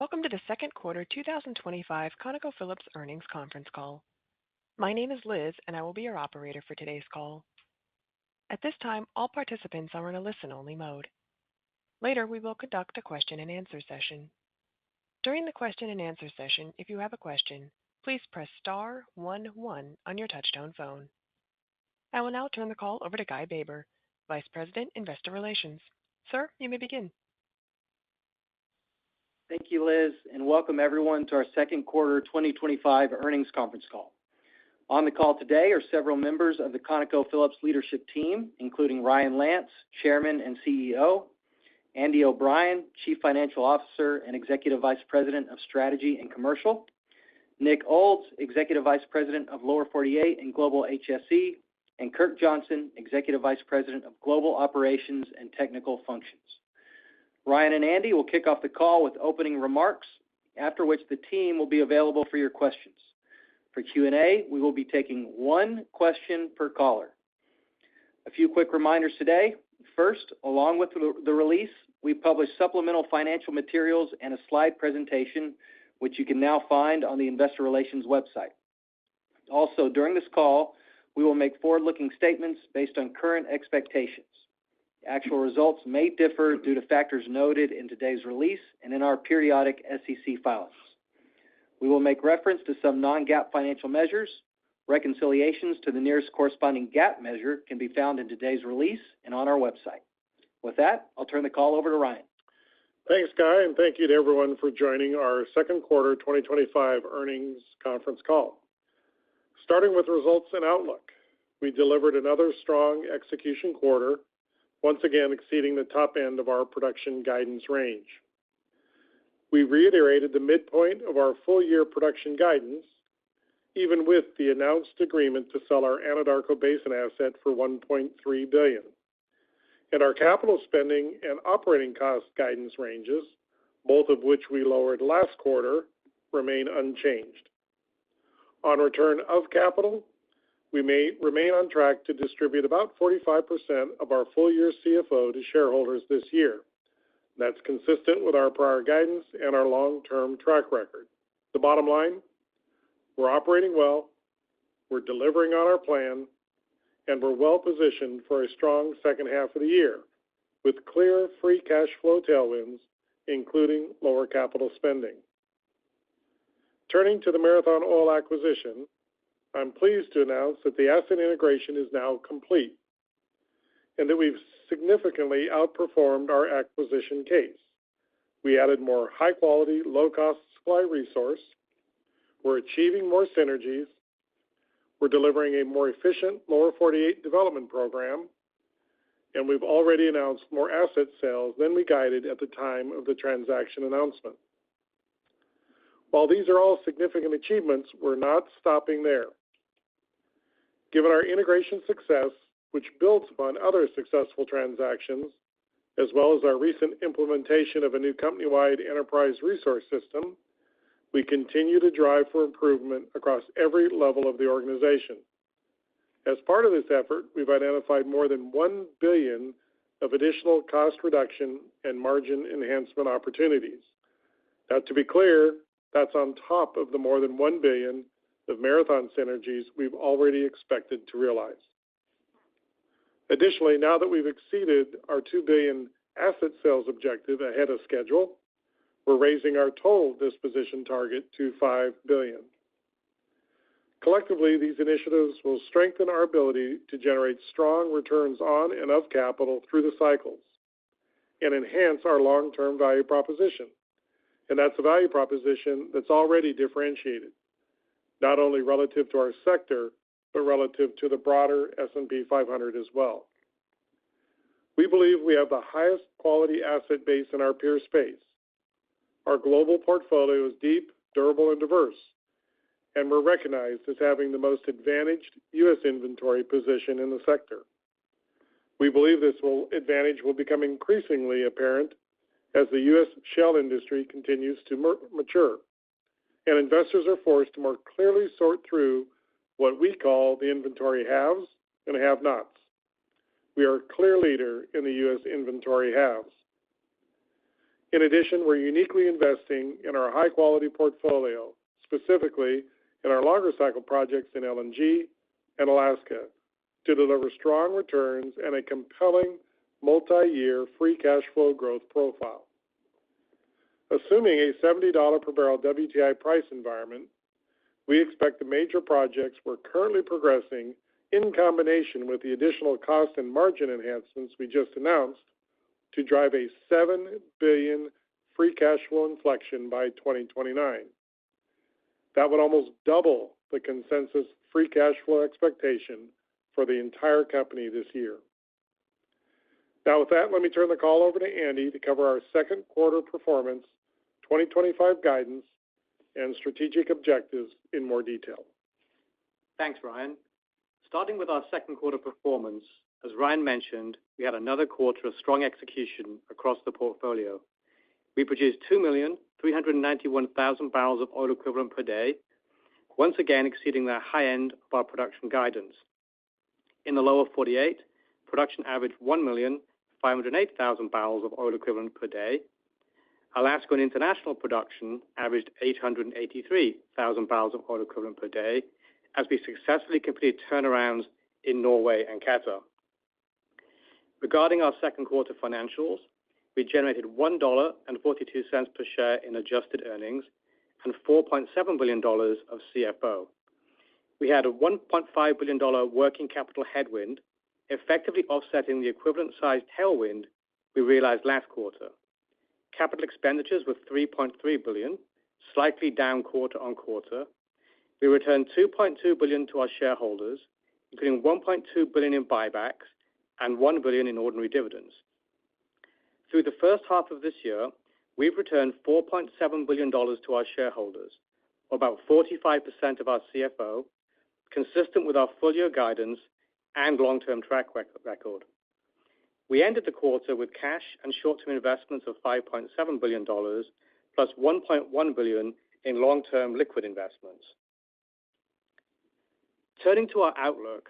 Welcome to the second quarter 2025 ConocoPhillips earnings conference call. My name is Liz, and I will be your operator for today's call. At this time, all participants are in a listen-only mode. Later, we will conduct a question-and-answer session. During the question-and-answer session, if you have a question, please press star 11 on your touch-tone phone. I will now turn the call over to Guy Baber, Vice President, Investor Relations. Sir, you may begin. Thank you, Liz, and welcome everyone to our second quarter 2025 earnings conference call. On the call today are several members of the ConocoPhillips leadership team, including Ryan Lance, Chairman and CEO, Andy O'Brien, Chief Financial Officer and Executive Vice President of Strategy and Commercial, Nick Olds, Executive Vice President of Lower 48 and Global HSE, and Kirk Johnson, Executive Vice President of Global Operations and Technical Functions. Ryan and Andy will kick off the call with opening remarks, after which the team will be available for your questions. For Q&A, we will be taking one question per caller. A few quick reminders today. First, along with the release, we published supplemental financial materials and a slide presentation, which you can now find on the Investor Relations website. Also, during this call, we will make forward-looking statements based on current expectations. Actual results may differ due to factors noted in today's release and in our periodic SEC filings. We will make reference to some non-GAAP financial measures. Reconciliations to the nearest corresponding GAAP measure can be found in today's release and on our website. With that, I'll turn the call over to Ryan. Thanks, Guy, and thank you to everyone for joining our second quarter 2025 earnings conference call. Starting with results and outlook, we delivered another strong execution quarter, once again exceeding the top end of our production guidance range. We reiterated the midpoint of our full-year production guidance, even with the announced agreement to sell our Anadarko Basin asset for $1.3 billion. And our capital spending and operating cost guidance ranges, both of which we lowered last quarter, remain unchanged. On return of capital, we may remain on track to distribute about 45% of our full-year CFO to shareholders this year. That's consistent with our prior guidance and our long-term track record. The bottom line, we're operating well, we're delivering on our plan, and we're well positioned for a strong second half of the year, with clear free cash flow tailwinds, including lower capital spending. Turning to the Marathon Oil acquisition, I'm pleased to announce that the asset integration is now complete and that we've significantly outperformed our acquisition case. We added more high-quality, low-cost supply resource, we're achieving more synergies, we're delivering a more efficient Lower 48 development program, and we've already announced more asset sales than we guided at the time of the transaction announcement. While these are all significant achievements, we're not stopping there. Given our integration success, which builds upon other successful transactions, as well as our recent implementation of a new company-wide enterprise resource system, we continue to drive for improvement across every level of the organization. As part of this effort, we've identified more than $1 billion of additional cost reduction and margin enhancement opportunities. Now, to be clear, that's on top of the more than $1 billion of Marathon synergies we've already expected to realize. Additionally, now that we've exceeded our $2 billion asset sales objective ahead of schedule, we're raising our total disposition target to $5 billion. Collectively, these initiatives will strengthen our ability to generate strong returns on and of capital through the cycles and enhance our long-term value proposition. And that's a value proposition that's already differentiated, not only relative to our sector, but relative to the broader S&P 500 as well. We believe we have the highest quality asset base in our peer space. Our global portfolio is deep, durable, and diverse, and we're recognized as having the most advantaged U.S. inventory position in the sector. We believe this advantage will become increasingly apparent as the U.S. shale industry continues to mature, and investors are forced to more clearly sort through what we call the inventory haves and have-nots. We are a clear leader in the U.S. inventory haves. In addition, we're uniquely investing in our high-quality portfolio, specifically in our longer cycle projects in LNG and Alaska, to deliver strong returns and a compelling multi-year free cash flow growth profile. Assuming a $70 per barrel WTI price environment, we expect the major projects we're currently progressing, in combination with the additional cost and margin enhancements we just announced, to drive a $7 billion free cash flow inflection by 2029. That would almost double the consensus free cash flow expectation for the entire company this year. Now, with that, let me turn the call over to Andy to cover our second quarter performance, 2025 guidance, and strategic objectives in more detail. Thanks, Ryan. Starting with our second quarter performance, as Ryan mentioned, we had another quarter of strong execution across the portfolio. We produced 2,391,000 barrels of oil equivalent per day, once again exceeding the high end of our production guidance. In the lower 48, production averaged 1,508,000 barrels of oil equivalent per day. Alaska and international production averaged 883,000 barrels of oil equivalent per day, as we successfully completed turnarounds in Norway and Qatar. Regarding our second quarter financials, we generated $1.42 per share in adjusted earnings and $4.7 billion of CFO. We had a $1.5 billion working capital headwind, effectively offsetting the equivalent size tailwind we realized last quarter. Capital expenditures were $3.3 billion, slightly down quarter on quarter. We returned $2.2 billion to our shareholders, including $1.2 billion in buybacks and $1 billion in ordinary dividends. Through the first half of this year, we've returned $4.7 billion to our shareholders, or about 45% of our CFO, consistent with our full-year guidance and long-term track record. We ended the quarter with cash and short-term investments of $5.7 billion, plus $1.1 billion in long-term liquid investments. Turning to our outlook,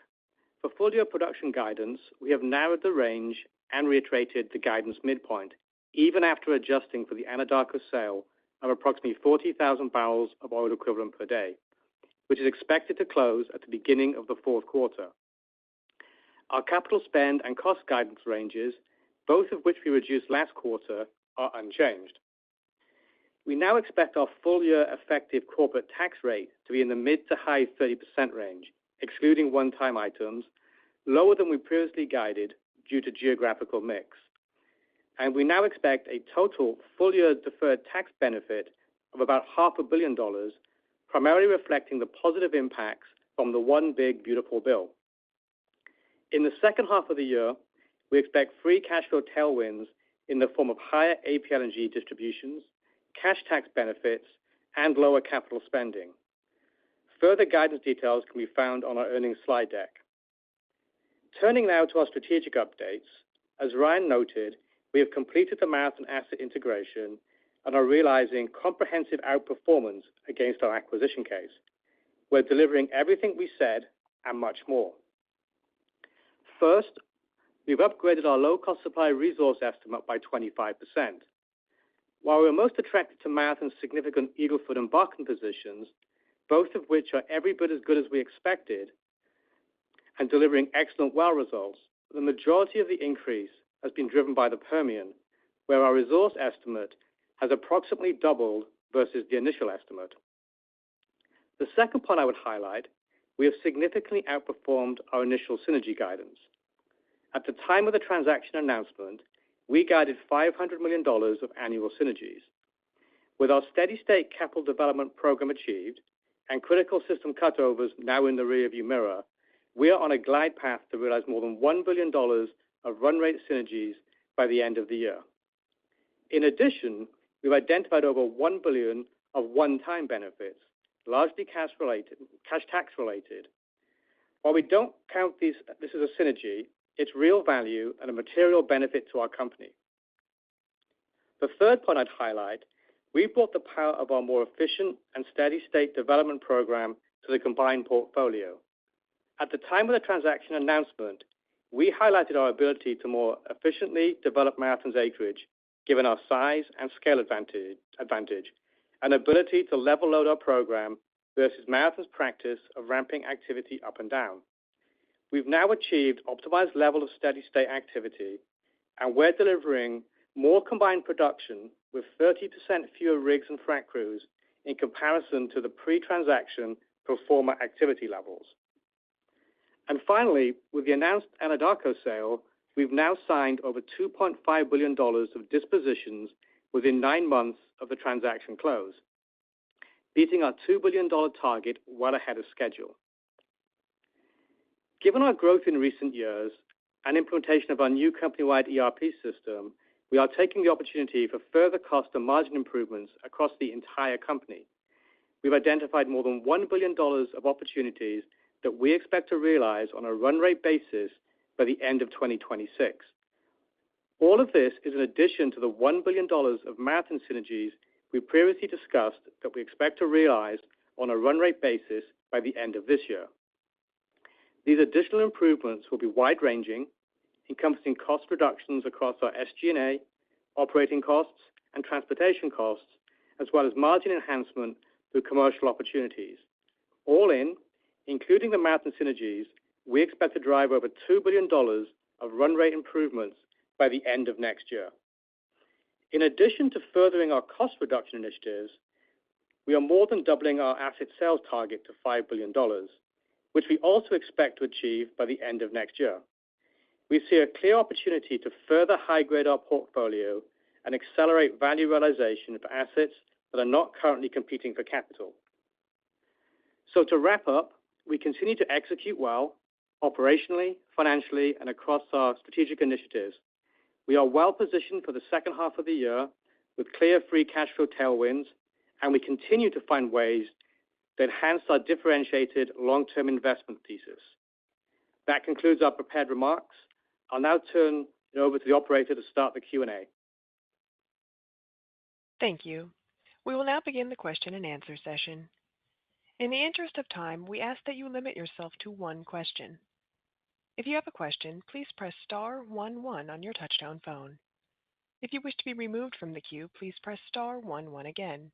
for full-year production guidance, we have narrowed the range and reiterated the guidance midpoint, even after adjusting for the Anadarko sale of approximately 40,000 barrels of oil equivalent per day, which is expected to close at the beginning of the fourth quarter. Our capital spend and cost guidance ranges, both of which we reduced last quarter, are unchanged. We now expect our full-year effective corporate tax rate to be in the mid to high 30% range, excluding one-time items, lower than we previously guided due to geographical mix. And we now expect a total full-year deferred tax benefit of about $500 million, primarily reflecting the positive impacts from the One Big Beautiful Bill. In the second half of the year, we expect free cash flow tailwinds in the form of higher APLNG distributions, cash tax benefits, and lower capital spending. Further guidance details can be found on our earnings slide deck. Turning now to our strategic updates, as Ryan noted, we have completed the Marathon asset integration and are realizing comprehensive outperformance against our acquisition case. We're delivering everything we said and much more. First, we've upgraded our low-cost supply resource estimate by 25%. While we're most attracted to Marathon's significant Eagle Ford and Bakken positions, both of which are every bit as good as we expected and delivering excellent well results, the majority of the increase has been driven by the Permian, where our resource estimate has approximately doubled versus the initial estimate. The second point I would highlight, we have significantly outperformed our initial synergy guidance. At the time of the transaction announcement, we guided $500 million of annual synergies. With our steady-state capital development program achieved and critical system cutovers now in the rearview mirror, we are on a glide path to realize more than $1 billion of run rate synergies by the end of the year. In addition, we've identified over $1 billion of one-time benefits, largely cash tax related. While we don't count this as a synergy, it's real value and a material benefit to our company. The third point I'd highlight, we brought the power of our more efficient and steady-state development program to the combined portfolio. At the time of the transaction announcement, we highlighted our ability to more efficiently develop Marathon's acreage given our size and scale advantage, and ability to level load our program versus Marathon's practice of ramping activity up and down. We've now achieved optimized level of steady-state activity, and we're delivering more combined production with 30% fewer rigs and frac crews in comparison to the pre-transaction pro forma activity levels. And finally, with the announced Anadarko sale, we've now signed over $2.5 billion of dispositions within 9 months of the transaction close, beating our $2 billion target well ahead of schedule. Given our growth in recent years and implementation of our new company-wide ERP system, we are taking the opportunity for further cost and margin improvements across the entire company. We've identified more than $1 billion of opportunities that we expect to realize on a run rate basis by the end of 2026. All of this is in addition to the $1 billion of Marathon synergies we previously discussed that we expect to realize on a run rate basis by the end of this year. These additional improvements will be wide-ranging, encompassing cost reductions across our SG&A, operating costs, and transportation costs, as well as margin enhancement through commercial opportunities. All in, including the Marathon synergies, we expect to drive over $2 billion of run rate improvements by the end of next year. In addition to furthering our cost reduction initiatives, we are more than doubling our asset sales target to $5 billion, which we also expect to achieve by the end of next year. We see a clear opportunity to further high-grade our portfolio and accelerate value realization for assets that are not currently competing for capital. So to wrap up, we continue to execute well, operationally, financially, and across our strategic initiatives. We are well positioned for the second half of the year with clear free cash flow tailwinds, and we continue to find ways to enhance our differentiated long-term investment thesis. That concludes our prepared remarks. I'll now turn it over to the operator to start the Q&A. Thank you. We will now begin the question and answer session. In the interest of time, we ask that you limit yourself to one question. If you have a question, please press star 11 on your touchtone phone. If you wish to be removed from the queue, please press star 11 again.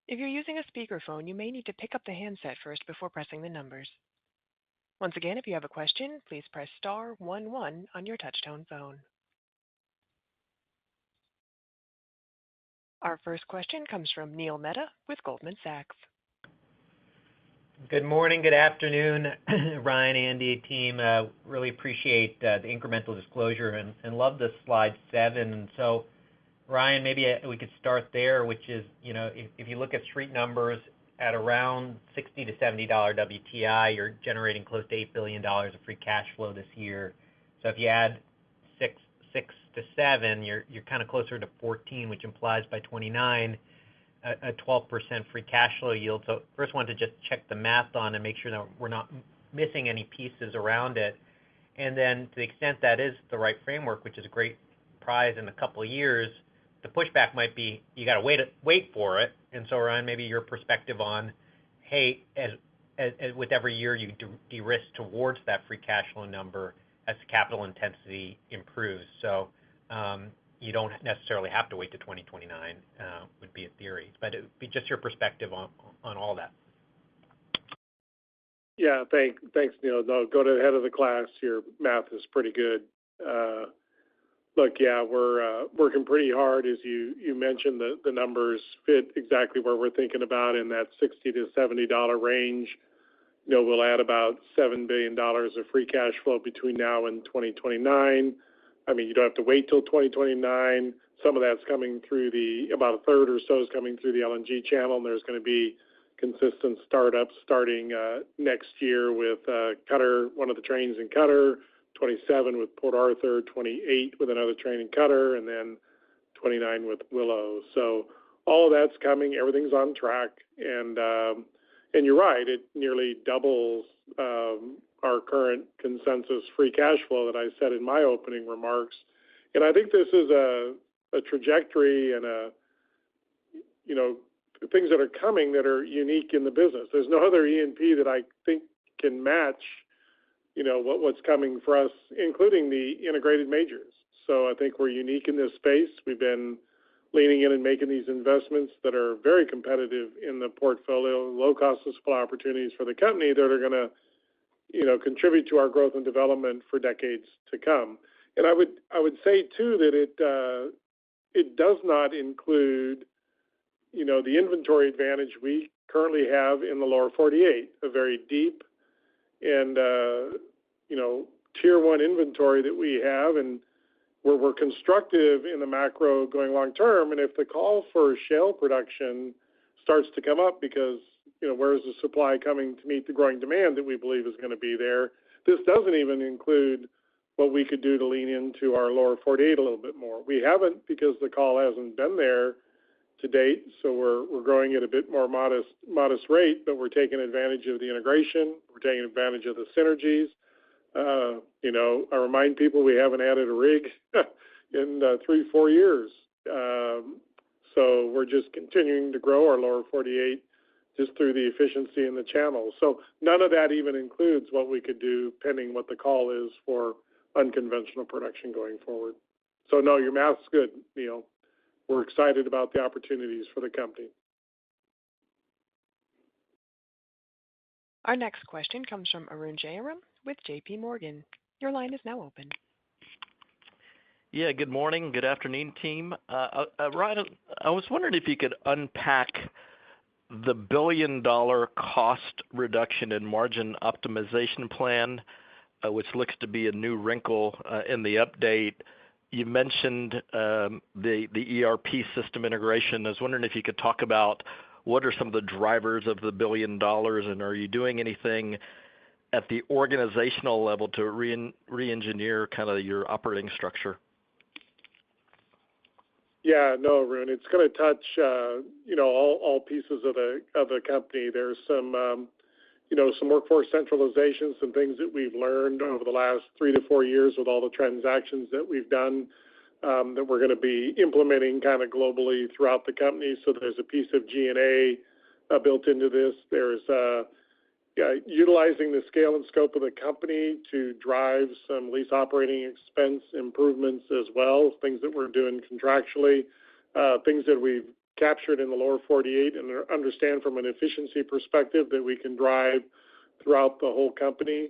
If you're using a speakerphone, you may need to pick up the handset first before pressing the numbers. Once again, if you have a question, please press star 11 on your touchtone phone. Our first question comes from Neil Mehta with Goldman Sachs. Good morning, good afternoon, Ryan, Andy, team. Really appreciate the incremental disclosure and love the slide 7. And so, Ryan, maybe we could start there, which is, if you look at street numbers at around $60 to $70 WTI, you're generating close to $8 billion of free cash flow this year. So if you add 6 to 7, you're kind of closer to 14, which implies by 29 a 12% free cash flow yield. So first, wanted to just check the math on and make sure that we're not missing any pieces around it. And then to the extent that is the right framework, which is a great prize in a couple of years, the pushback might be you got to wait for it. And so, Ryan, maybe your perspective on, hey, as with every year you de-risk towards that free cash flow number as the capital intensity improves. So you don't necessarily have to wait to 2029, would be a theory. But it would be just your perspective on all that. Yeah, thanks, Neil. No, go to the head of the class. Your math is pretty good. Look, yeah, we're working pretty hard. As you mentioned, the numbers fit exactly where we're thinking about in that $60 to $70 range. We'll add about $7 billion of free cash flow between now and 2029. I mean, you don't have to wait till 2029. Some of that's coming through about a third or so is coming through the LNG channel, and there's going to be consistent startups starting next year with Qatar, one of the trains in Qatar, 27 with Port Arthur, 28 with another train in Qatar, and then 29 with Willow. So all of that's coming. Everything's on track. And you're right, it nearly doubles our current consensus free cash flow that I said in my opening remarks. And I think this is a trajectory and things that are coming that are unique in the business. There's no other E&P that I think can match, what's coming for us, including the integrated majors. So I think we're unique in this space. We've been leaning in and making these investments that are very competitive in the portfolio, low cost of supply opportunities for the company that are going to, contribute to our growth and development for decades to come. And I would say too that it does not include, the inventory advantage we currently have in the lower 48, a very deep and tier one inventory that we have, and where we're constructive in the macro going long term. And if the call for shale production starts to come up because, where's the supply coming to meet the growing demand that we believe is going to be there, this doesn't even include what we could do to lean into our lower 48 a little bit more. We haven't because the call hasn't been there to date, so we're growing at a bit more modest rate, but we're taking advantage of the integration. We're taking advantage of the synergies. I remind people we haven't added a rig in 3-4 years. So we're just continuing to grow our lower 48 just through the efficiency in the channel. So none of that even includes what we could do pending what the call is for unconventional production going forward. So no, your math's good, Neil. We're excited about the opportunities for the company. Our next question comes from Arun Jayaram with J.P. Morgan. Your line is now open. Yeah, good morning, good afternoon, team. Ryan, I was wondering if you could unpack the $1 billion cost reduction and margin optimization plan, which looks to be a new wrinkle in the update. You mentioned the ERP system integration. I was wondering if you could talk about what are some of the drivers of the $1 billion, and are you doing anything at the organizational level to re-engineer kind of your operating structure? Yeah, no, Arun, it's going to touch all pieces of the company. There's some some workforce centralization, some things that we've learned over the last 3 to 4 years with all the transactions that we've done that we're going to be implementing kind of globally throughout the company. So there's a piece of G&A built into this. There's utilizing the scale and scope of the company to drive some lease operating expense improvements as well, things that we're doing contractually, things that we've captured in the lower 48 and understand from an efficiency perspective that we can drive throughout the whole company.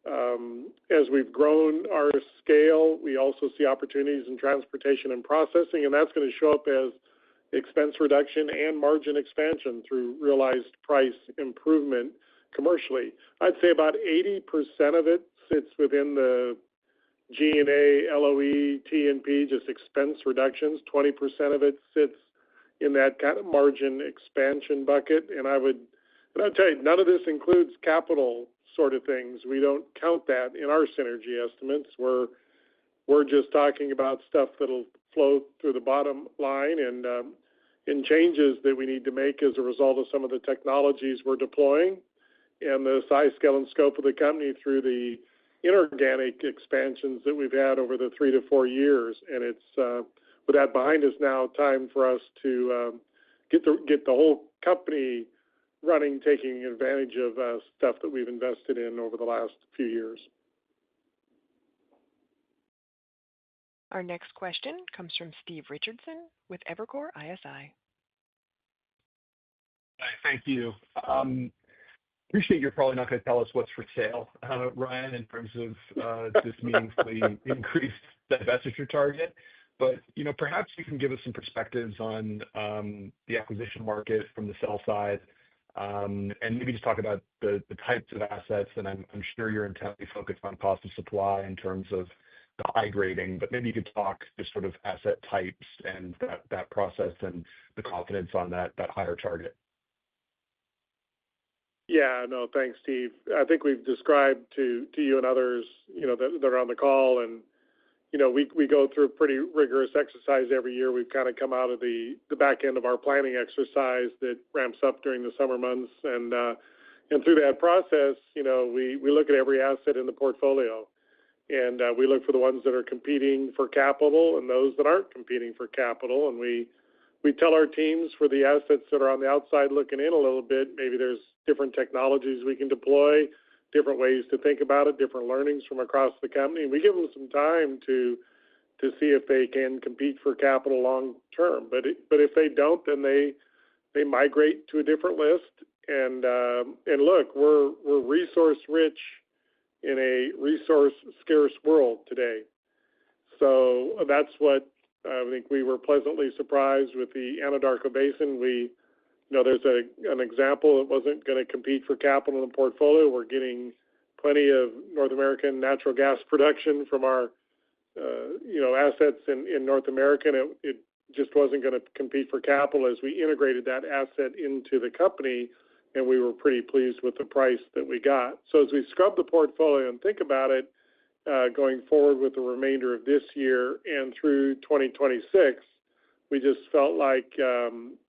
As we've grown our scale, we also see opportunities in transportation and processing, and that's going to show up as expense reduction and margin expansion through realized price improvement commercially. I'd say about 80% of it sits within the G&A, LOE, T&P, just expense reductions. 20% of it sits in that kind of margin expansion bucket. And I'd tell you, none of this includes capital sort of things. We don't count that in our synergy estimates. We're just talking about stuff that'll flow through the bottom line and changes that we need to make as a result of some of the technologies we're deploying and the size, scale, and scope of the company through the inorganic expansions that we've had over the 3 to 4 years. And it's with that behind us now, time for us to get the whole company running, taking advantage of stuff that we've invested in over the last few years. Our next question comes from Steve Richardson with Evercore ISI. Thank you. Appreciate you're probably not going to tell us what's for sale, Ryan, in terms of this meaningfully increased divestiture target. But, perhaps you can give us some perspectives on the acquisition market from the sell side, and maybe just talk about the types of assets. And I'm sure you're intently focused on cost of supply in terms of the high grading, but maybe you could talk just sort of asset types and that process and the confidence on that higher target. Yeah, no, thanks, Steve. I think we've described to you and others, that are on the call, and we go through a pretty rigorous exercise every year. We've kind of come out of the back end of our planning exercise that ramps up during the summer months, and through that process, we look at every asset in the portfolio, and we look for the ones that are competing for capital and those that aren't competing for capital, and we tell our teams for the assets that are on the outside looking in a little bit, maybe there's different technologies we can deploy, different ways to think about it, different learnings from across the company. And we give them some time to to see if they can compete for capital long term. But if they don't, then they migrate to a different list. And look, we're resource rich in a resource scarce world today. So that's what I think we were pleasantly surprised with the Anadarko Basin. There's an example that wasn't going to compete for capital in the portfolio. We're getting plenty of North American natural gas production from our assets in North America, and it just wasn't going to compete for capital as we integrated that asset into the company, and we were pretty pleased with the price that we got. So as we scrub the portfolio and think about it, going forward with the remainder of this year and through 2026, we just felt like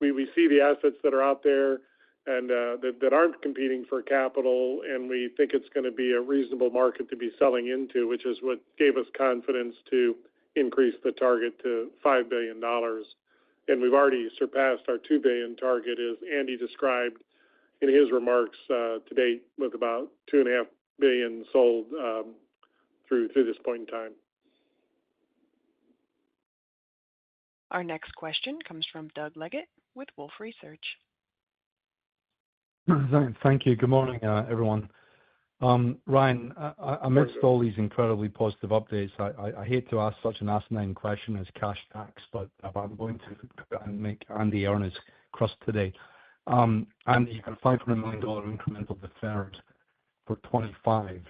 we see the assets that are out there and that aren't competing for capital, and we think it's going to be a reasonable market to be selling into, which is what gave us confidence to increase the target to $5 billion. And we've already surpassed our $2 billion target, as Andy described in his remarks to date, with about $2.5 billion sold through this point in time. Our next question comes from Doug Leggett with Wolfe Research. Thank you. Good morning, everyone. Ryan, amidst all these incredibly positive updates, I hate to ask such an asinine question as cash tax, but I'm going to make Andy earn his crust today. Andy, you've got a $500 million incremental deferred for 25.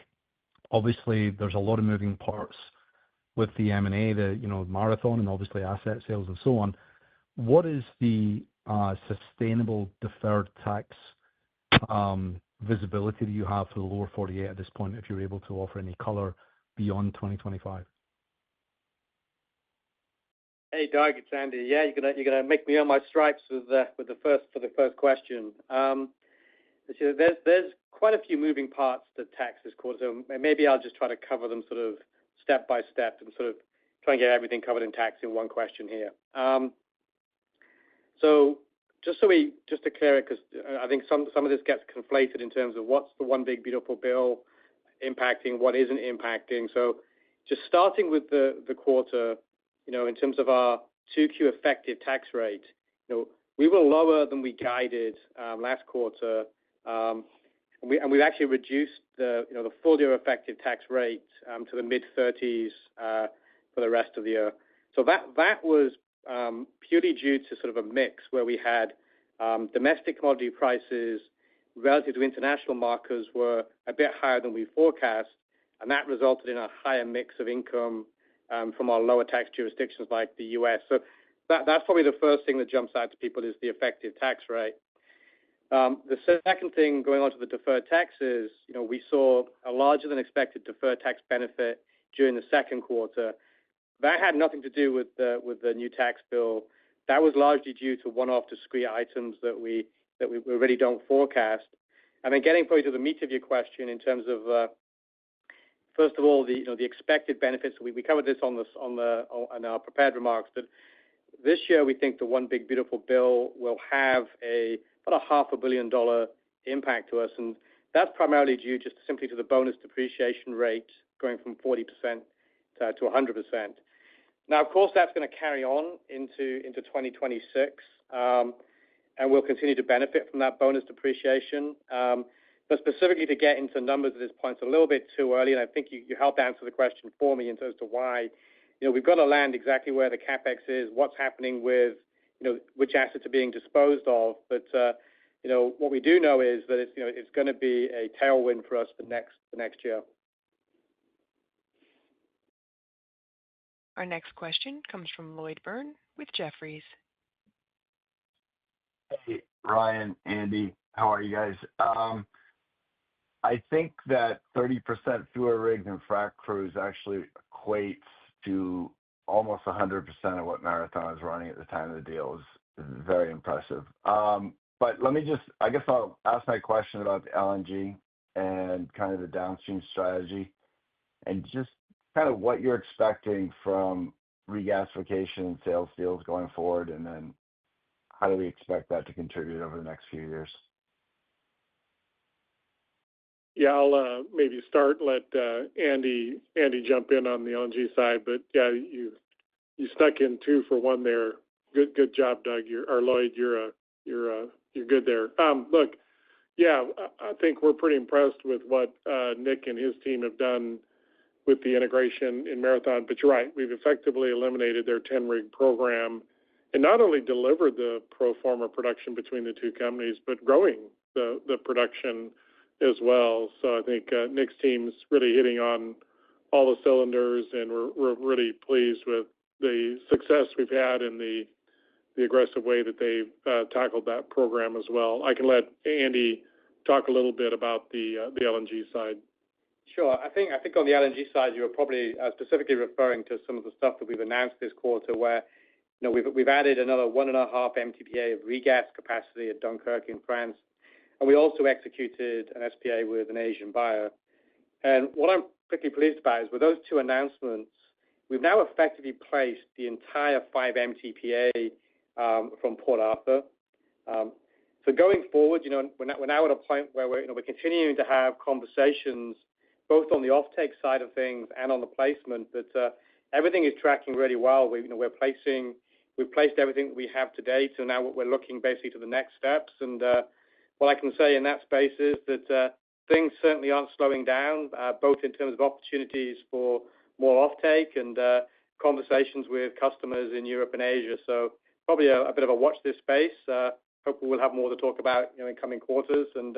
Obviously, there's a lot of moving parts with the M&A, Marathon, and obviously asset sales and so on. What is the sustainable deferred tax visibility that you have for the lower 48 at this point, if you're able to offer any color beyond 2025? Hey, Doug, it's Andy. Yeah, you're gonna make me earn my stripes for the first question. There's quite a few moving parts to tax this quarter, so maybe I'll just try to cover them sort of step by step and sort of try and get everything covered in tax in one question here. So just to clear it, because I think some of this gets conflated in terms of what's the one big beautiful bill impacting, what isn't impacting. So just starting with the quarter, in terms of our 2Q effective tax rate, we were lower than we guided last quarter, and we've actually reduced the full year effective tax rate to the mid-30s for the rest of the year. So that was purely due to sort of a mix where we had domestic commodity prices relative to international markers were a bit higher than we forecast, and that resulted in a higher mix of income from our lower tax jurisdictions like the U.S. So that's probably the first thing that jumps out to people is the effective tax rate. The second thing going on to the deferred taxes, we saw a larger than expected deferred tax benefit during the second quarter. That had nothing to do with the new tax bill. That was largely due to one-off discrete items that we really don't forecast. And then getting probably to the meat of your question in terms of first of all, the expected benefits. We covered this on our prepared remarks, but this year we think the one big beautiful bill will have about a $500 million impact to us, and that's primarily due just simply to the bonus depreciation rate going from 40% to 100%. Now, of course, that's going to carry on into 2026, and we'll continue to benefit from that bonus depreciation. But specifically to get into numbers at this point, it's a little bit too early, and I think you helped answer the question for me in terms of why. We've got to land exactly where the CapEx is, what's happening with, which assets are being disposed of. But, what we do know is that it's going to be a tailwind for us for next year. Our next question comes from Lloyd Byrne with Jefferies. Hey, Ryan, Andy, how are you guys? I think that 30% fewer rigs and frac crews actually equates to almost 100% of what Marathon is running at the time of the deal. Is very impressive. But I guess I'll ask my question about the LNG and kind of the downstream strategy and just kind of what you're expecting from regasification and sales deals going forward, and then how do we expect that to contribute over the next few years? Yeah, I'll maybe start, let Andy jump in on the LNG side, but yeah, you You snuck in 2 for 1 there. Good job, Doug. Lloyd. You're good there. Look, yeah, I think we're pretty impressed with what Nick and his team have done with the integration in Marathon. But you're right, we've effectively eliminated their 10-rig program and not only delivered the pro forma production between the 2 companies, but growing the production as well. So I think Nick's team's really hitting on all the cylinders, and we're really pleased with the success we've had and the aggressive way that they've tackled that program as well. I can let Andy talk a little bit about the LNG side. Sure. I think on the LNG side, you were probably specifically referring to some of the stuff that we've announced this quarter, where we've added another 1.5 MTPA of regas capacity at Dunkirk in France, and we also executed an SPA with an Asian buyer. And what I'm particularly pleased about is with those 2 announcements, we've now effectively placed the entire 5 MTPA from Port Arthur. So going forward, we're now at a point where we're continuing to have conversations both on the offtake side of things and on the placement. That everything is tracking really well. We've placed everything that we have to date, so now we're looking basically to the next steps. And what I can say in that space is that things certainly aren't slowing down, both in terms of opportunities for more offtake and conversations with customers in Europe and Asia. So probably a bit of a watch this space. Hopefully we'll have more to talk about in coming quarters, and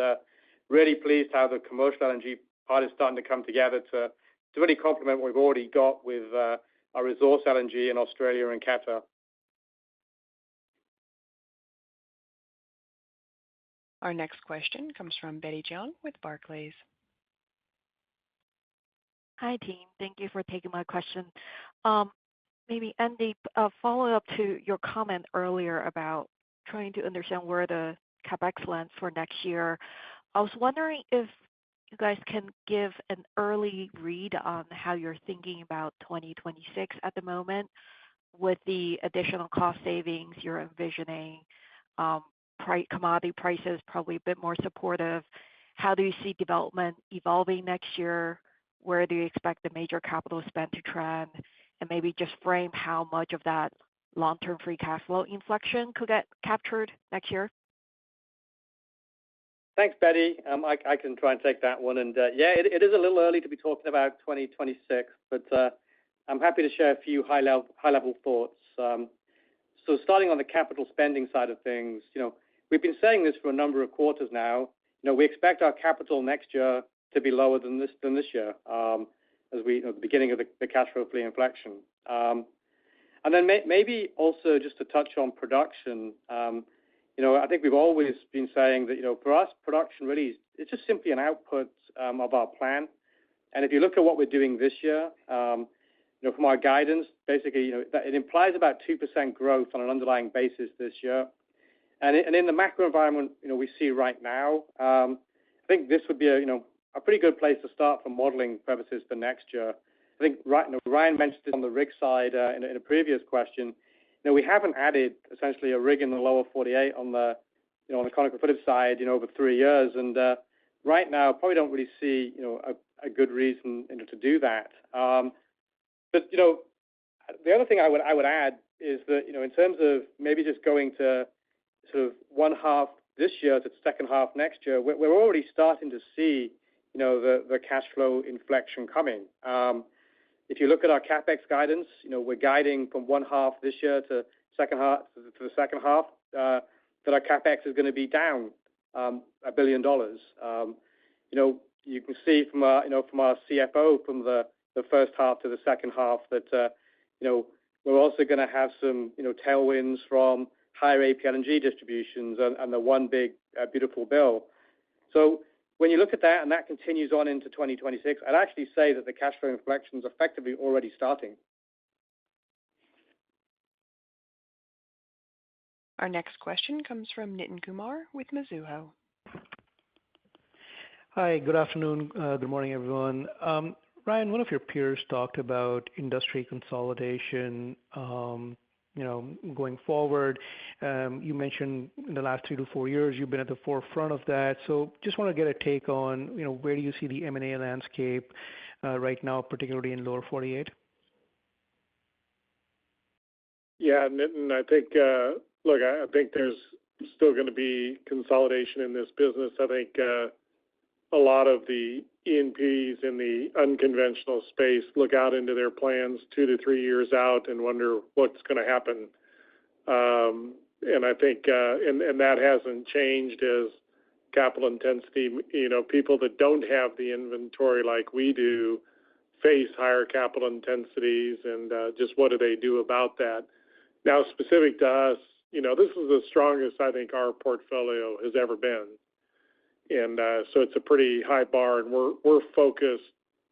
really pleased how the commercial LNG part is starting to come together to really complement what we've already got with our resource LNG in Australia and Qatar. Our next question comes from Betty Jiang with Barclays. Hi, team. Thank you for taking my question. Maybe, Andy, follow up to your comment earlier about trying to understand where the CapEx lands for next year. I was wondering if you guys can give an early read on how you're thinking about 2026 at the moment with the additional cost savings you're envisioning, commodity prices probably a bit more supportive. How do you see development evolving next year? Where do you expect the major capital spend to trend? And maybe just frame how much of that long-term free cash flow inflection could get captured next year? Thanks, Betty. I can try and take that one. And yeah, it is a little early to be talking about 2026, but I'm happy to share a few high-level thoughts. So starting on the capital spending side of things, we've been saying this for a number of quarters now. We expect our capital next year to be lower than this year, as the beginning of the cash flow inflection. And then maybe also just to touch on production. I think we've always been saying that for us, production really it's just simply an output of our plan. And if you look at what we're doing this year, from our guidance, basically, it implies about 2% growth on an underlying basis this year. And in the macro environment, we see right now, I think this would be a pretty good place to start for modeling purposes for next year. I think Ryan mentioned this on the rig side in a previous question. We haven't added essentially a rig in the lower 48 on the ConocoPhillips side over 3 years, and right now probably don't really see a good reason to do that. But the other thing I would add is that in terms of maybe just going to sort of one half this year to the second half next year, we're already starting to see the cash flow inflection coming. If you look at our CapEx guidance, we're guiding from one half this year to the second half that our CapEx is going to be down $1 billion. You can see from our CFO from the first half to the second half that we're also going to have some tailwinds from higher APLNG distributions and the one big beautiful bill. So when you look at that and that continues on into 2026, I'd actually say that the cash flow inflection is effectively already starting. Our next question comes from Nitin Kumar with Mizuho. Hi, good afternoon. Good morning, everyone. Ryan, one of your peers talked about industry consolidation, going forward. You mentioned in the last 3 to 4 years, you've been at the forefront of that. So just want to get a take on, where do you see the M&A landscape right now, particularly in lower 48? Yeah, Nitin, I think, look, I think there's still going to be consolidation in this business. I think a lot of the E&Ps in the unconventional space look out into their plans 2 to 3 years out and wonder what's going to happen. And I think, and that hasn't changed as capital intensity, people that don't have the inventory like we do face higher capital intensities, and just what do they do about that? Now, specific to us, this is the strongest I think our portfolio has ever been. And so it's a pretty high bar, and we're focused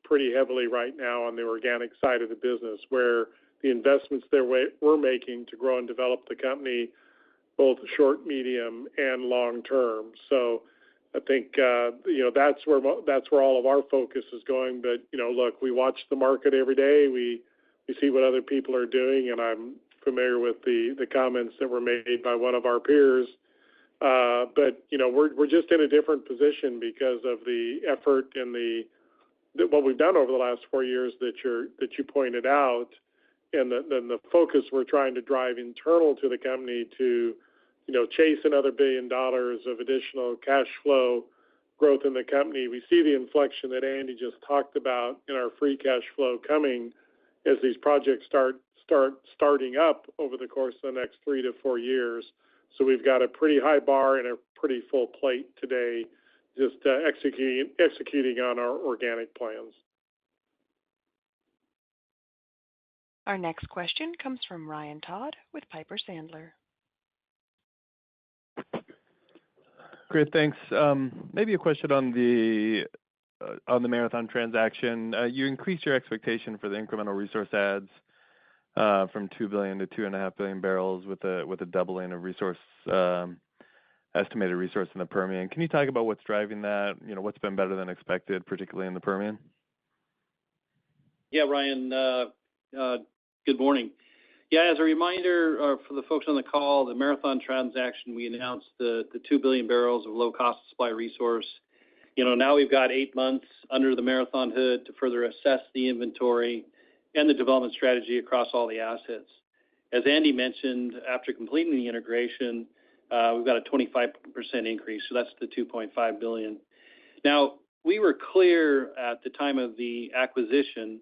pretty heavily right now on the organic side of the business, where the investments that we're making to grow and develop the company, both short, medium, and long term. So I think that's where all of our focus is going. But look, we watch the market every day. We see what other people are doing, and I'm familiar with the comments that were made by one of our peers. But we're just in a different position because of the effort and what we've done over the last 4 years that you pointed out, and the focus we're trying to drive internal to the company to chase another $1 billion of additional cash flow growth in the company. We see the inflection that Andy just talked about in our free cash flow coming as these projects starting up over the course of the next 3 to 4 years. So we've got a pretty high bar and a pretty full plate today, just executing on our organic plans. Our next question comes from Ryan Todd with Piper Sandler. Great, thanks. Maybe a question on the Marathon transaction. You increased your expectation for the incremental resource adds from 2 billion to 2.5 billion barrels with a doubling of estimated resource in the Permian. Can you talk about what's driving that? What's been better than expected, particularly in the Permian? Yeah, Ryan. Good morning. Yeah, as a reminder for the folks on the call, the Marathon transaction, we announced the 2 billion barrels of low-cost supply resource. Now we've got 8 months under the Marathon hood to further assess the inventory and the development strategy across all the assets. As Andy mentioned, after completing the integration, we've got a 25% increase, so that's the 2.5 billion. Now, we were clear at the time of the acquisition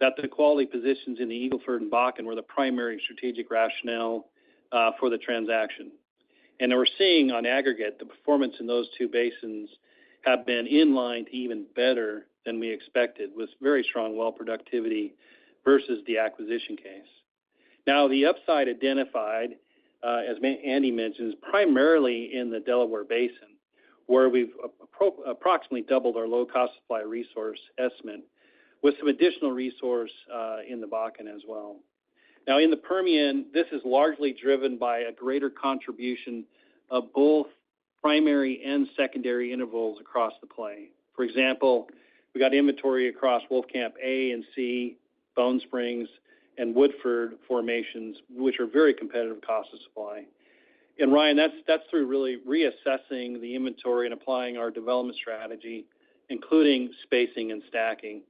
that the quality positions in the Eagle Ford and Bakken were the primary strategic rationale for the transaction. And we're seeing on aggregate the performance in those two basins have been in line to even better than we expected, with very strong well productivity versus the acquisition case. Now, the upside identified, as Andy mentioned, is primarily in the Delaware Basin, where we've approximately doubled our low-cost supply resource estimate, with some additional resource in the Bakken as well. Now, in the Permian, this is largely driven by a greater contribution of both primary and secondary intervals across the play. For example, we got inventory across Wolfcamp A and C, Bone Springs, and Woodford formations, which are very competitive cost of supply. And Ryan, that's through really reassessing the inventory and applying our development strategy, including spacing and stacking.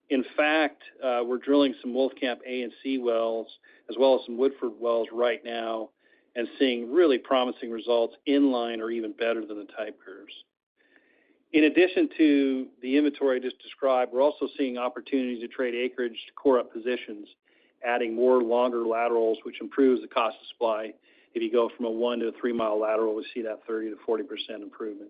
In fact, we're drilling some Wolfcamp A and C wells, as well as some Woodford wells right now, and seeing really promising results in line or even better than the type curves. In addition to the inventory I just described, we're also seeing opportunities to trade acreage to core up positions, adding more longer laterals, which improves the cost of supply. If you go from a 1 to a 3 mile lateral, we see that 30 to 40% improvement.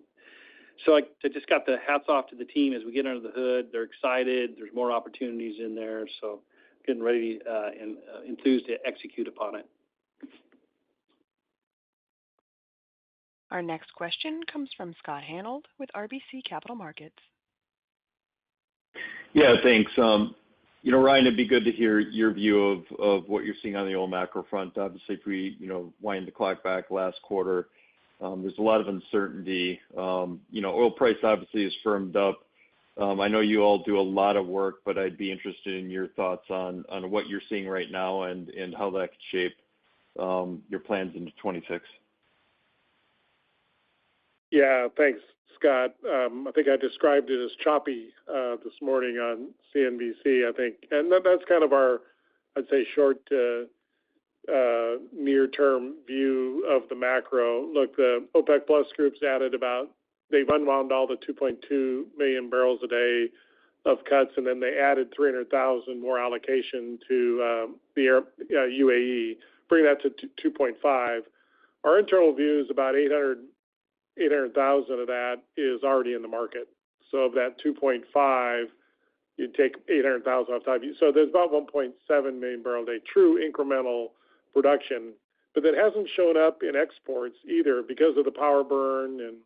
So I just got the hats off to the team as we get under the hood. They're excited. There's more opportunities in there. So getting ready and enthused to execute upon it. Our next question comes from Scott Hanold with RBC Capital Markets. Yeah, thanks. Ryan, it'd be good to hear your view of what you're seeing on the oil macro front. Obviously, if we, wind the clock back last quarter, there's a lot of uncertainty. Oil price obviously has firmed up. I know you all do a lot of work, but I'd be interested in your thoughts on what you're seeing right now and how that could shape your plans into 26. Yeah, thanks, Scott. I think I described it as choppy this morning on CNBC, I think. And that's kind of our, I'd say, short to near-term view of the macro. Look, the OPEC Plus group's added they've unwound all the 2.2 million barrels a day of cuts, and then they added 300,000 more allocation to the UAE, bring that to 2.5. Our internal view is about 800,000 of that is already in the market. So of that 2.5, you take 800,000 off top. So there's about 1.7 million barrel a day true incremental production, but that hasn't shown up in exports either because of the power burn and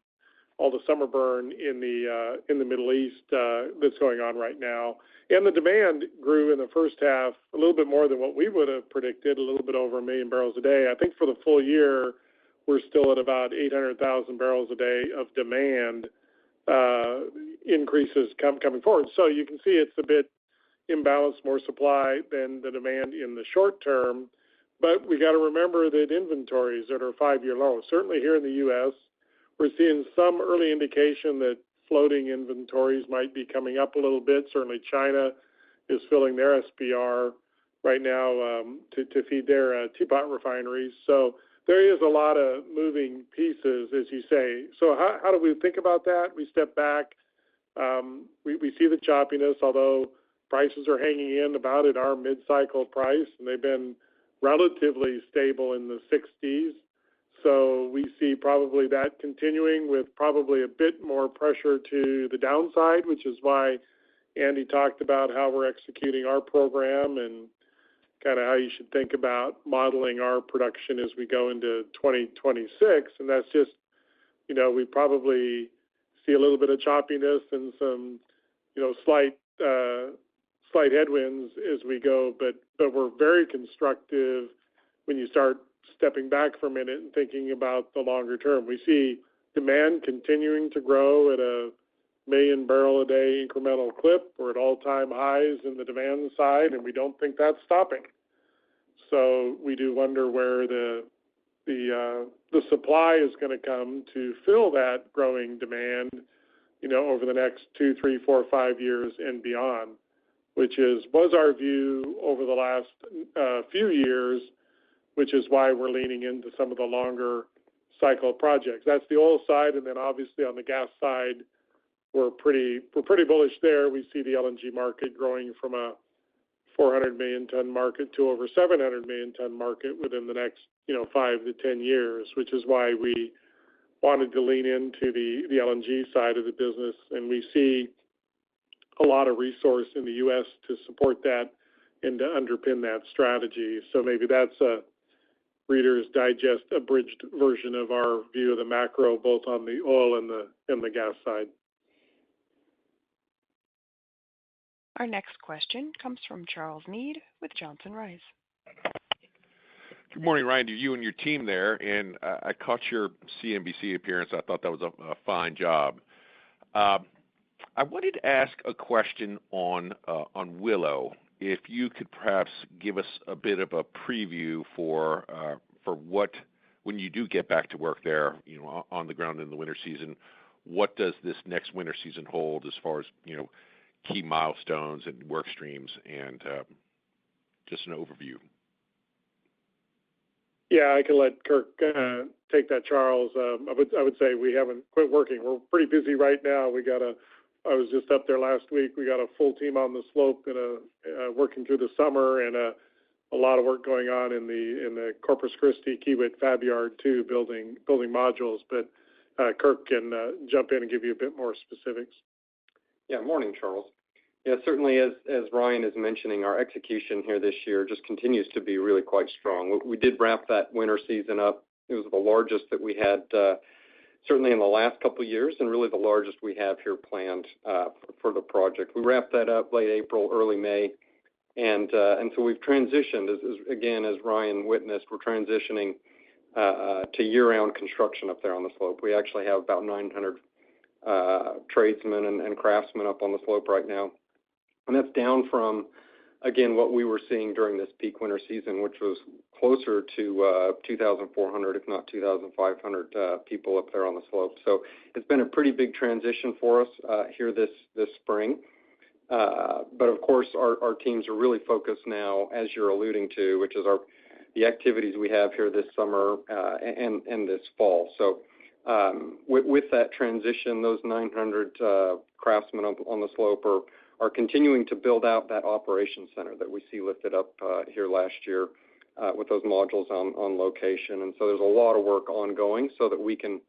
all the summer burn in the Middle East that's going on right now. And the demand grew in the first half a little bit more than what we would have predicted, a little bit over 1 million barrels a day. I think for the full year, we're still at about 800,000 barrels a day of demand increases coming forward. So you can see it's a bit imbalanced, more supply than the demand in the short term. But we got to remember that inventories that are 5-year lows, certainly here in the U.S., we're seeing some early indication that floating inventories might be coming up a little bit. Certainly China is filling their SPR right now to feed their teapot refineries. So there is a lot of moving pieces, as you say. So how do we think about that? We step back. We see the choppiness, although prices are hanging in about at our mid-cycle price, and they've been relatively stable in the 60s. So we see probably that continuing with probably a bit more pressure to the downside, which is why Andy talked about how we're executing our program and kind of how you should think about modeling our production as we go into 2026. And that's just, we probably see a little bit of choppiness and some, slight headwinds as we go. But we're very constructive when you start stepping back for a minute and thinking about the longer term. We see demand continuing to grow at a 1 million barrel a day incremental clip. We're at all-time highs in the demand side, and we don't think that's stopping. So we do wonder where the supply is going to come to fill that growing demand, over the next 2, 3, 4, 5 years and beyond, which was our view over the last few years, which is why we're leaning into some of the longer cycle projects. That's the oil side, and then obviously on the gas side, we're pretty bullish there. We see the LNG market growing from a 400 million ton market to over 700 million ton market within the next 5 to 10 years, which is why we wanted to lean into the LNG side of the business, and we see a lot of resource in the U.S. to support that and to underpin that strategy. So maybe that's a Reader's Digest abridged version of our view of the macro, both on the oil and the gas side. Our next question comes from Charles Meade with Johnson Rice. Good morning, Ryan, to you and your team there. And I caught your CNBC appearance. I thought that was a fine job. I wanted to ask a question on Willow. If you could perhaps give us a bit of a preview for what, when you do get back to work there, on the ground in the winter season, what does this next winter season hold as far as key milestones and work streams, and just an overview? Yeah, I can let Kirk take that, Charles. I would say we haven't quit working. We're pretty busy right now. I was just up there last week. We got a full team on the slope and working through the summer, and a lot of work going on in the Corpus Christi Kiewit Fab Yard too, building modules. But Kirk can jump in and give you a bit more specifics. Yeah, morning, Charles. Yeah, certainly as Ryan is mentioning, our execution here this year just continues to be really quite strong. We did wrap that winter season up. It was the largest that we had certainly in the last couple of years, and really the largest we have here planned for the project. We wrapped that up late April, early May, and so we've transitioned, as Ryan witnessed, we're transitioning to year-round construction up there on the slope. We actually have about 900 tradesmen and craftsmen up on the slope right now. And that's down from, again, what we were seeing during this peak winter season, which was closer to 2,400, if not 2,500 people up there on the slope. So it's been a pretty big transition for us here this spring. But of course, our teams are really focused now, as you're alluding to, which is our the activities we have here this summer and this fall. So with that transition, those 900 craftsmen on the slope are continuing to build out that operations center that we see lifted up here last year with those modules on location. And so there's a lot of work ongoing so that we can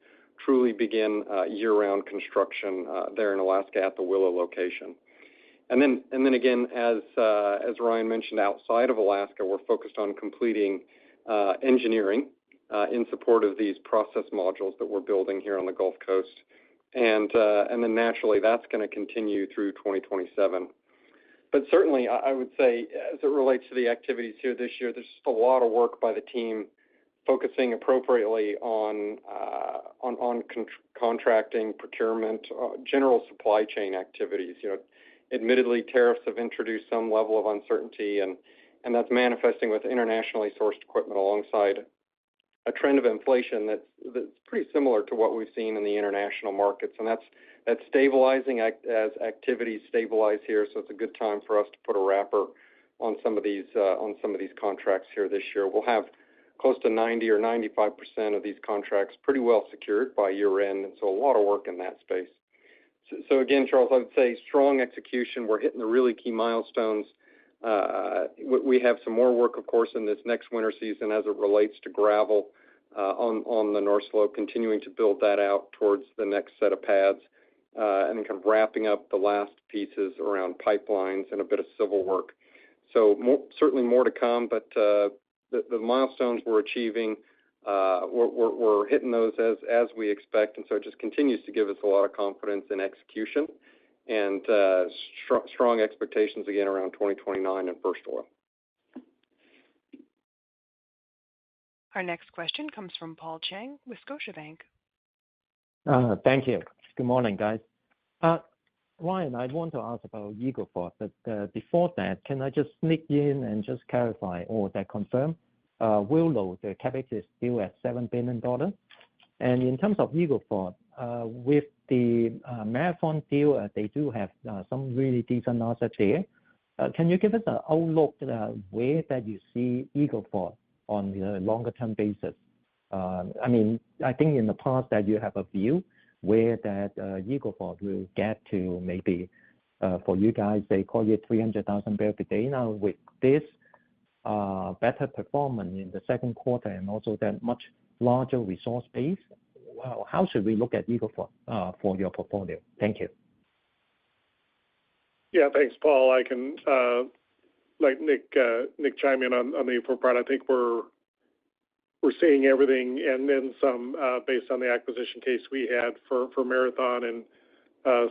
truly begin year-round construction there in Alaska at the Willow location. And then again, as Ryan mentioned, outside of Alaska, we're focused on completing engineering in support of these process modules that we're building here on the Gulf Coast. And then naturally, that's going to continue through 2027. But certainly, I would say, as it relates to the activities here this year, there's just a lot of work by the team focusing appropriately on contracting, procurement, general supply chain activities. Admittedly, tariffs have introduced some level of uncertainty, and that's manifesting with internationally sourced equipment alongside a trend of inflation that's pretty similar to what we've seen in the international markets, and that's stabilizing as activities stabilize here. So it's a good time for us to put a wrapper on some of these contracts here this year. We'll have close to 90 or 95% of these contracts pretty well secured by year end, and so a lot of work in that space. So again, Charles, I would say strong execution. We're hitting the really key milestones. We have some more work, of course, in this next winter season as it relates to gravel on the North Slope, continuing to build that out towards the next set of pads, and then kind of wrapping up the last pieces around pipelines and a bit of civil work. So certainly more to come, but the milestones we're achieving, we're hitting those as we expect, and so it just continues to give us a lot of confidence in execution and strong expectations again around 2029 and first oil. Our next question comes from Paul Cheng with Scotiabank. Thank you. Good morning, guys. Ryan, I want to ask about Eagle Ford, but before that, can I just sneak in and just clarify or confirm? Willow, the CapEx is still at $7 billion. And in terms of Eagle Ford, with the Marathon deal, they do have some really decent assets there. Can you give us an outlook where that you see Eagle Ford on the longer-term basis? I mean, I think in the past that you have a view where that Eagle Ford will get to maybe for you guys, they call it 300,000 barrels per day. Now with this better performance in the second quarter and also that much larger resource base, how should we look at Eagle Ford for your portfolio? Thank you. Yeah, thanks, Paul. I can let Nick chime in on the Eagle Ford part. I think we're seeing everything and then some based on the acquisition case we had for Marathon and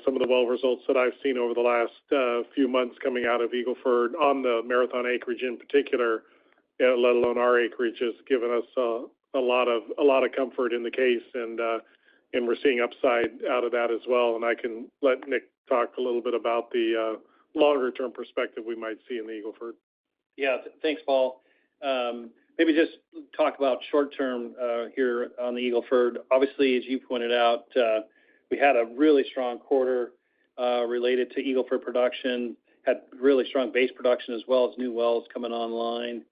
some of the well results that I've seen over the last few months coming out of Eagle Ford on the Marathon acreage in particular, let alone our acreage, has given us a lot of comfort in the case, and we're seeing upside out of that as well. And I can let Nick talk a little bit about the longer term perspective we might see in the Eagle Ford. Yeah, thanks, Paul. Maybe just talk about short term here on the Eagle Ford. Obviously, as you pointed out, we had a really strong quarter related to Eagle Ford production, had really strong base production as well as new wells coming online.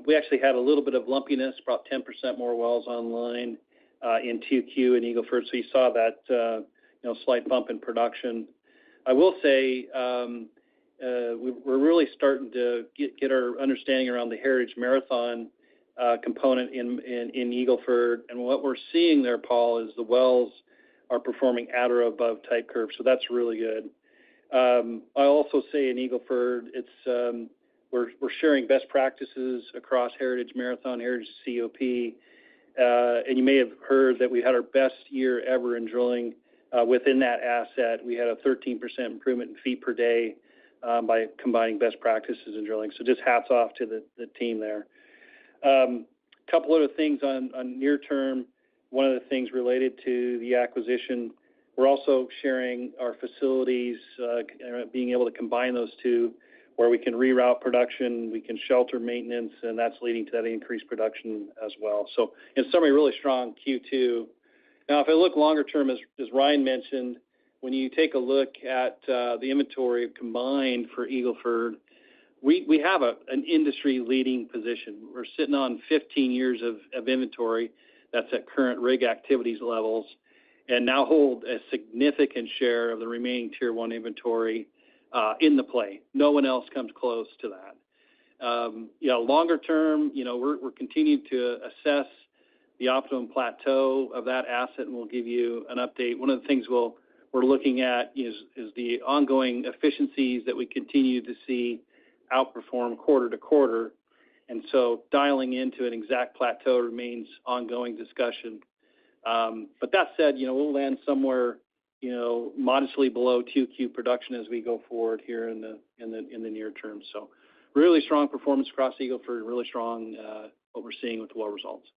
We actually had a little bit of lumpiness, about 10% more wells online in 2Q in Eagle Ford. So you saw that slight bump in production. I will say we're really starting to get our understanding around the Heritage Marathon component in Eagle Ford. And what we're seeing there, Paul, is the wells are performing at or above type curve. So that's really good. I also say in Eagle Ford, we're sharing best practices across Heritage Marathon, Heritage COP. And you may have heard that we had our best year ever in drilling within that asset. We had a 13% improvement in feet per day by combining best practices in drilling. So just hats off to the team there. A couple other things on near term. One of the things related to the acquisition, we're also sharing our facilities, being able to combine those two, where we can reroute production, we can shelter maintenance, and that's leading to that increased production as well. So in summary, really strong Q2. Now, if I look longer term, as Ryan mentioned, when you take a look at the inventory combined for Eagle Ford, we have an industry-leading position. We're sitting on 15 years of inventory that's at current rig activities levels, and now hold a significant share of the remaining Tier 1 inventory in the play. No one else comes close to that. Longer term, we're continuing to assess the optimum plateau of that asset, and we'll give you an update. One of the things we're looking at is the ongoing efficiencies that we continue to see outperform quarter to quarter. And so dialing into an exact plateau remains ongoing discussion. But that said, we'll land somewhere, modestly below 2Q production as we go forward here in the near term. So really strong performance across Eagle Ford, really strong what we're seeing with the well results.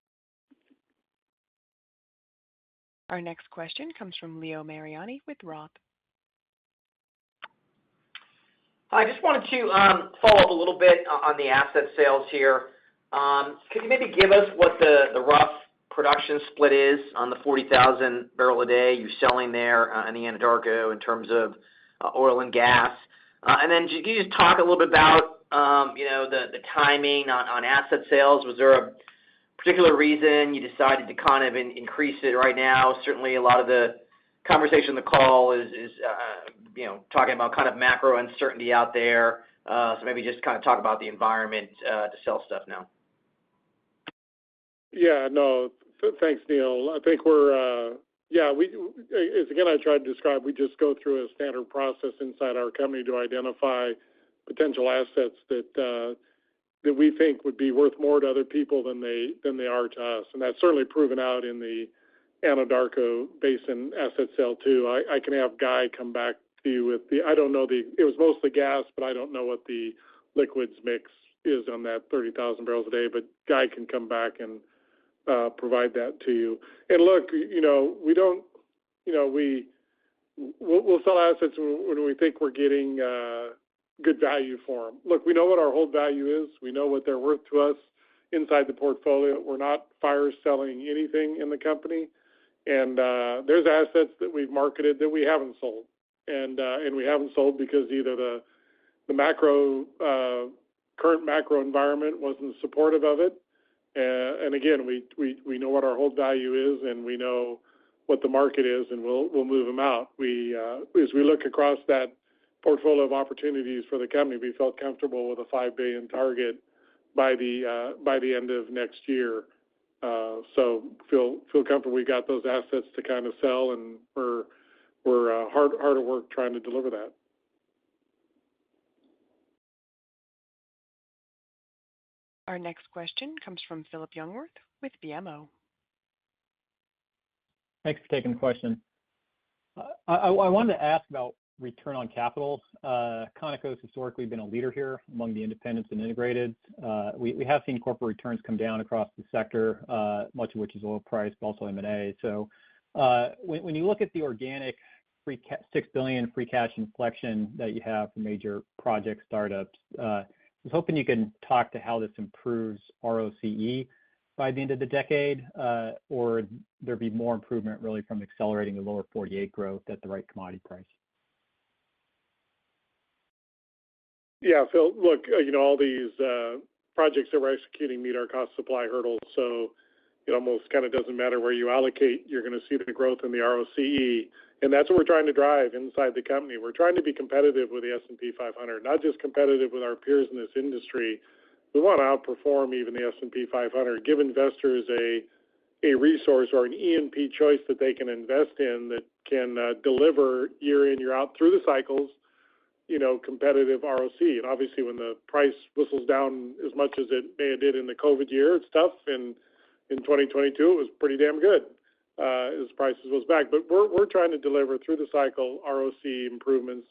Our next question comes from Leo Mariani with Roth. I just wanted to follow up a little bit on the asset sales here. Could you maybe give us what the rough production split is on the 40,000 barrel a day you're selling there in the Anadarko in terms of oil and gas? And then can you just talk a little bit about the timing on asset sales? Was there a particular reason you decided to kind of increase it right now? Certainly a lot of the conversation on the call is talking about kind of macro uncertainty out there. So maybe just kind of talk about the environment to sell stuff now. Yeah, no, thanks, Neil. I think as again I tried to describe, we just go through a standard process inside our company to identify potential assets that we think would be worth more to other people than they are to us, and that's certainly proven out in the Anadarko Basin asset sale too. I can have Guy come back to you with it was mostly gas, but I don't know what the liquids mix is on that 30,000 barrels a day. But Guy can come back and provide that to you. And look, we'll sell assets when we think we're getting good value for them. Look, we know what our hold value is. We know what they're worth to us inside the portfolio. We're not fire selling anything in the company. And there's assets that we've marketed that we haven't sold. And we haven't sold because either the current macro environment wasn't supportive of it. And again, we know what our hold value is, and we know what the market is, and we'll move them out. As we look across that portfolio of opportunities for the company, we felt comfortable with a $5 billion target by the end of next year. So feel comfortable we got those assets to kind of sell, and we're hard at work trying to deliver that. Our next question comes from Phillip Youngworth with BMO. Thanks for taking the question. I wanted to ask about return on capital. Conoco has historically been a leader here among the independents and integrated. We have seen corporate returns come down across the sector, much of which is oil price, but also M&A. So when you look at the organic $6 billion free cash inflection that you have for major project startups, I was hoping you can talk to how this improves ROCE by the end of the decade, or there be more improvement really from accelerating the lower 48 growth at the right commodity price? Yeah, Phil, look, all these projects that we're executing meet our cost supply hurdles. So it almost kind of doesn't matter where you allocate, you're going to see the growth in the ROCE. And that's what we're trying to drive inside the company. We're trying to be competitive with the S&P 500, not just competitive with our peers in this industry. We want to outperform even the S&P 500, give investors a resource or an E&P choice that they can invest in that can deliver year in, year out through the cycles, competitive ROC. And obviously when the price whistles down as much as it may have did in the COVID year, it's tough. And in 2022, it was pretty damn good as prices was back. But we're trying to deliver through the cycle ROC improvements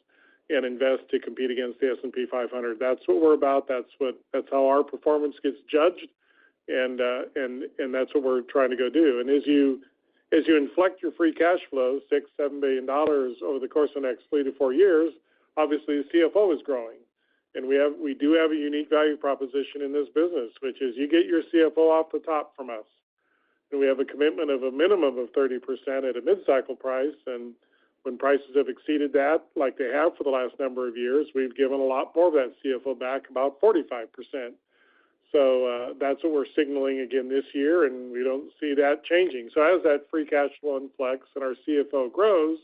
and invest to compete against the S&P 500. That's what we're about. That's how our performance gets judged, and that's what we're trying to go do. And as you inflect your free cash flow, $6-7 billion over the course of the next 3 to 4 years, obviously the CFO is growing, and we do have a unique value proposition in this business, which is you get your CFO off the top from us. And we have a commitment of a minimum of 30% at a mid-cycle price, and When prices have exceeded that, like they have for the last number of years, we've given a lot more of that CFO back, about 45%. So that's what we're signaling again this year, and we don't see that changing. So as that free cash flow inflects and our CFO grows,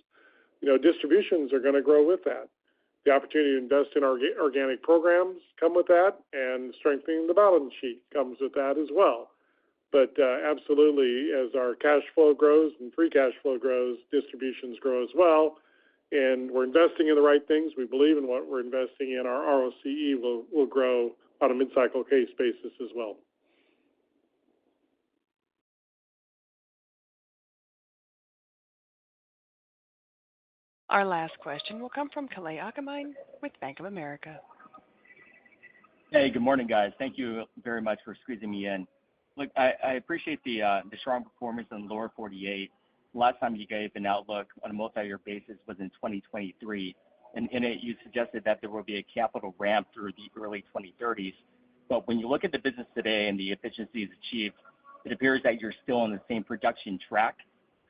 distributions are going to grow with that. The opportunity to invest in our organic programs come with that, and strengthening the balance sheet comes with that as well. But absolutely, as our cash flow grows and free cash flow grows, distributions grow as well. And we're investing in the right things. We believe in what we're investing in. Our ROCE will grow on a mid-cycle case basis as well. Our last question will come from Kalei Akamine with Bank of America. Hey, good morning, guys. Thank you very much for squeezing me in. Look, I appreciate the strong performance in the lower 48. Last time you gave an outlook on a multi-year basis was in 2023, and in it you suggested that there will be a capital ramp through the early 2030s. But when you look at the business today and the efficiencies achieved, it appears that you're still on the same production track.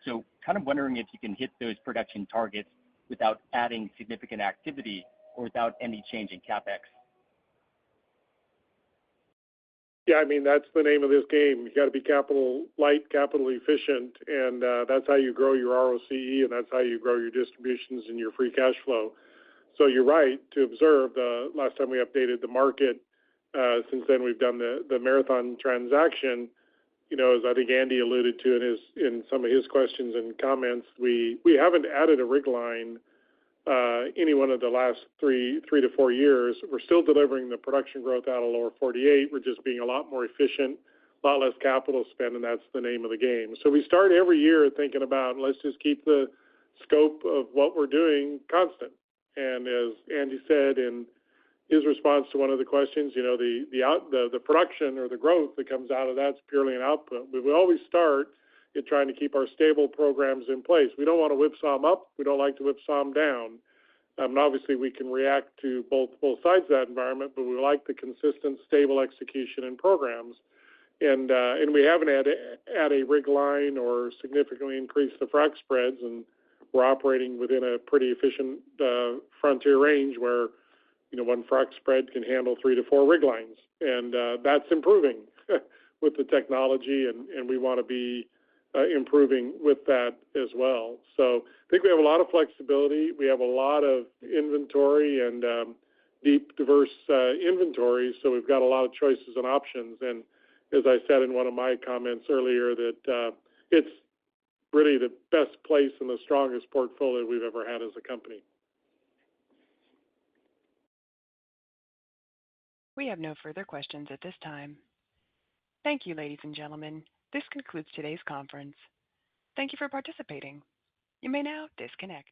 So kind of wondering if you can hit those production targets without adding significant activity or without any change in CapEx. Yeah, I mean, that's the name of this game. You got to be capital light, capital efficient, and that's how you grow your ROCE, and that's how you grow your distributions and your free cash flow. So you're right to observe the last time we updated the market. Since then, we've done the Marathon transaction. As I think Andy alluded to in some of his questions and comments, we haven't added a rig line any one of the last three to 4 years. We're still delivering the production growth out of lower 48. We're just being a lot more efficient, a lot less capital spend, and that's the name of the game. So we start every year thinking about, let's just keep the scope of what we're doing constant. And as Andy said in his response to one of the questions, the production or the growth that comes out of that's purely an output. But we always start in trying to keep our stable programs in place. We don't want to whipsaw them up. We don't like to whipsaw them down. And obviously, we can react to both sides of that environment, but we like the consistent, stable execution in programs. And we haven't had a rig line or significantly increased the frac spreads, and we're operating within a pretty efficient frontier range where one frac spread can handle 3 to 4 rig lines, and that's improving with the technology, and we want to be improving with that as well. So I think we have a lot of flexibility. We have a lot of inventory and deep, diverse inventory, so we've got a lot of choices and options. And as I said in one of my comments earlier, that it's really the best place and the strongest portfolio we've ever had as a company. We have no further questions at this time. Thank you, ladies and gentlemen. This concludes today's conference. Thank you for participating. You may now disconnect.